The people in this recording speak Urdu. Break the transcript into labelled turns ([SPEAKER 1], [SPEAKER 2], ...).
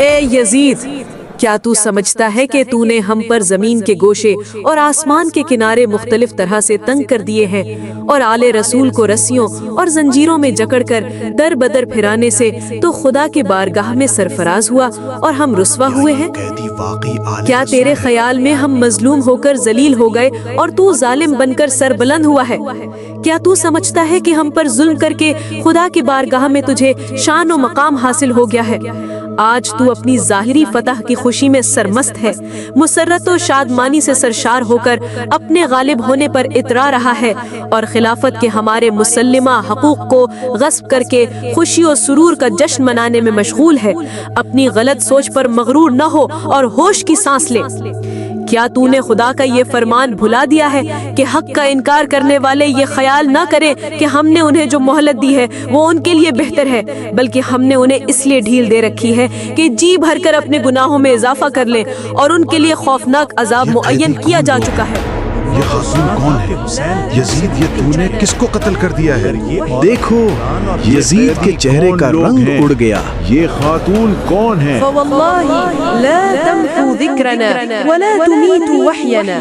[SPEAKER 1] اے یزید، کیا تو سمجھتا ہے کہ تو نے ہم پر زمین کے گوشے اور آسمان کے کنارے مختلف طرح سے تنگ کر دیے ہیں، اور آل رسول کو رسیوں اور زنجیروں میں جکڑ کر در بدر پھرانے سے تو خدا کے بارگاہ میں سرفراز ہوا اور ہم رسوا ہوئے ہیں؟ کیا تیرے خیال میں ہم مظلوم ہو کر ذلیل ہو گئے اور تو ظالم بن کر سر بلند ہوا ہے؟ کیا تو سمجھتا ہے کہ ہم پر ظلم کر کے خدا کی بارگاہ میں تجھے شان و مقام حاصل ہو گیا ہے؟ آج تو اپنی ظاہری فتح کی خوشی میں سرمست ہے، مسرت و شادمانی سے سرشار ہو کر اپنے غالب ہونے پر اترا رہا ہے، اور خلافت کے ہمارے مسلمہ حقوق کو غصب کر کے خوشی و سرور کا جشن منانے میں مشغول ہے۔ اپنی غلط سوچ پر مغرور نہ ہو اور ہوش کی سانس لے۔ کیا تو نے خدا کا یہ فرمان بھلا دیا ہے کہ حق کا انکار کرنے والے یہ خیال نہ کریں کہ ہم نے انہیں جو مہلت دی ہے وہ ان کے لیے بہتر ہے، بلکہ ہم نے انہیں اس لیے ڈھیل دے رکھی ہے کہ جی بھر کر اپنے گناہوں میں اضافہ کر لیں، اور ان کے لیے خوفناک عذاب معین کیا جا چکا ہے۔
[SPEAKER 2] یہ خاتون کون ہے؟ یزید، یہ تو نے کس کو قتل کر دیا ہے؟
[SPEAKER 3] دیکھو، یزید کے چہرے کا رنگ اڑ گیا۔
[SPEAKER 2] یہ خاتون کون ہے؟
[SPEAKER 1] فواللہ لا تمحو ذکرنا ولا تمیت وحینا۔